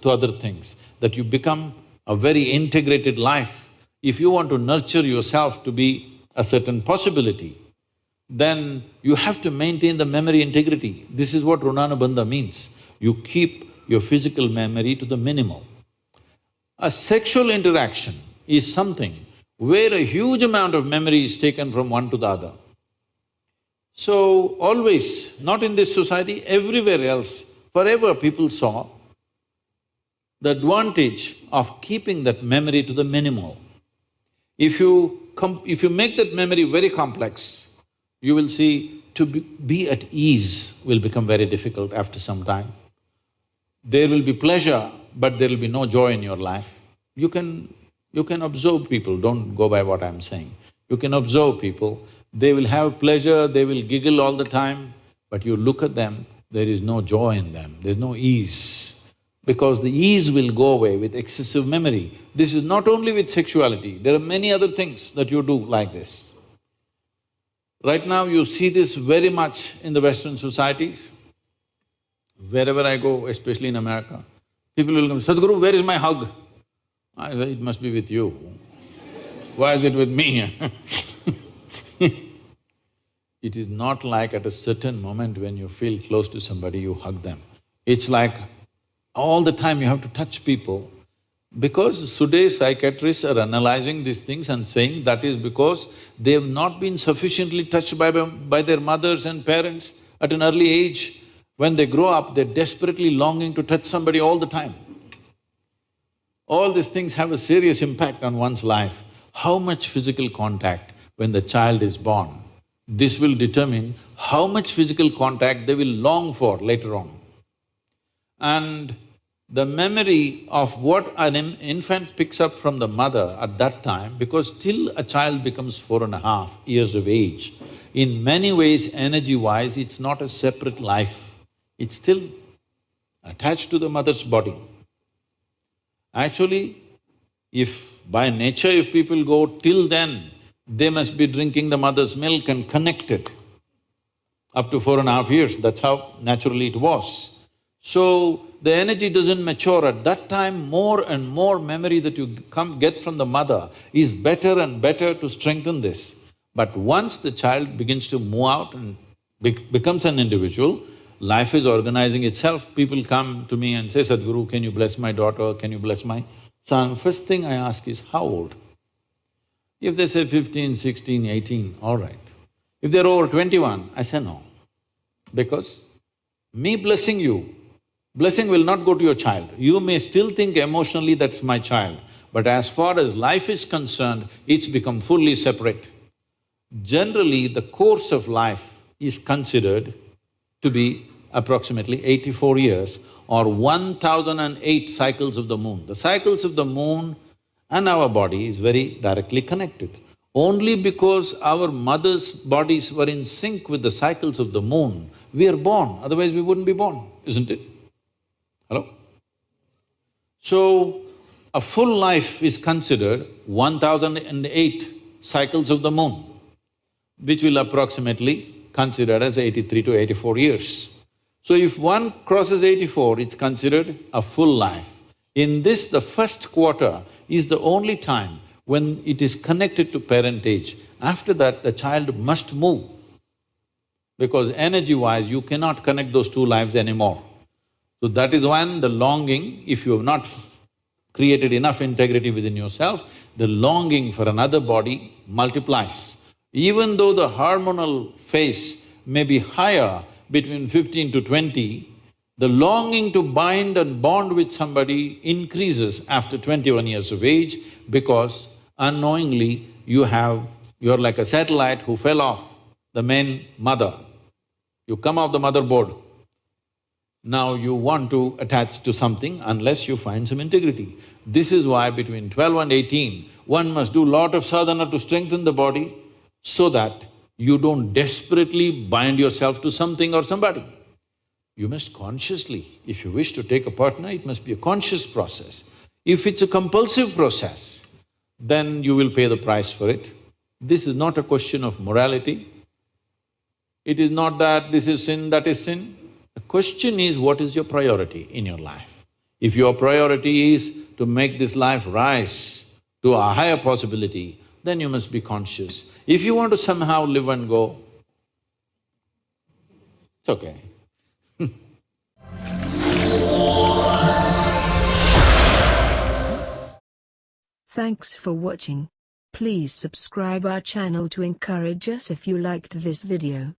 to other things, that you become a very integrated life. If you want to nurture yourself to be a certain possibility, then you have to maintain the memory integrity. This is what Runanubandha means. You keep your physical memory to the minimal. A sexual interaction is something where a huge amount of memory is taken from one to the other. So always, not in this society, everywhere else, forever people saw the advantage of keeping that memory to the minimal. If you make that memory very complex, you will see to be at ease will become very difficult after some time. There will be pleasure, but there will be no joy in your life. You can observe people, don't go by what I'm saying. You can observe people, they will have pleasure, they will giggle all the time, but you look at them, there is no joy in them, there's no ease. Because the ease will go away with excessive memory. This is not only with sexuality, there are many other things that you do like this. Right now you see this very much in the Western societies. Wherever I go, especially in America, people will come, Sadhguru, where is my hug? I say, it must be with you. Why is it with me? It is not like at a certain moment when you feel close to somebody, you hug them. It's like all the time you have to touch people, because today's psychiatrists are analyzing these things and saying that is because they have not been sufficiently touched by their mothers and parents at an early age. When they grow up, they're desperately longing to touch somebody all the time. All these things have a serious impact on one's life. How much physical contact when the child is born, this will determine how much physical contact they will long for later on. And the memory of what an infant picks up from the mother at that time, because till a child becomes 4.5 years of age, in many ways, energy-wise, it's not a separate life, it's still attached to the mother's body. Actually, if by nature if people go till then, they must be drinking the mother's milk and connected up to 4.5 years, that's how naturally it was. So, the energy doesn't mature at that time, more and more memory that you get from the mother is better and better to strengthen this. But once the child begins to move out and becomes an individual, life is organizing itself. People come to me and say, Sadhguru, can you bless my daughter, can you bless my son? First thing I ask is, how old? If they say 15, 16, 18, all right. If they're over 21, I say no. Because me blessing you, blessing will not go to your child. You may still think emotionally that's my child, but as far as life is concerned, it's become fully separate. Generally, the course of life is considered to be approximately 84 years or 1008 cycles of the moon. The cycles of the moon and our body is very directly connected. Only because our mother's bodies were in sync with the cycles of the moon, we are born, otherwise we wouldn't be born, isn't it? Hello? So, a full life is considered 1008 cycles of the moon, which will approximately considered as 83 to 84 years. So if one crosses 84, it's considered a full life. In this, the first quarter is the only time when it is connected to parentage. After that, the child must move, because energy-wise, you cannot connect those two lives anymore. So that is when the longing, if you have not created enough integrity within yourself, the longing for another body multiplies. Even though the hormonal phase may be higher between 15 to 20, the longing to bind and bond with somebody increases after 21 years of age, because unknowingly you're like a satellite who fell off the main mother. You come off the motherboard. Now you want to attach to something unless you find some integrity. This is why between 12 and 18, one must do lot of sadhana to strengthen the body so that you don't desperately bind yourself to something or somebody. You must consciously, if you wish to take a partner, it must be a conscious process. If it's a compulsive process, then you will pay the price for it. This is not a question of morality. It is not that this is sin, that is sin. The question is, what is your priority in your life? If your priority is to make this life rise to a higher possibility, then you must be conscious. If you want to somehow live and go, it's okay. Thanks for watching. Please subscribe our channel to encourage us if you liked this video.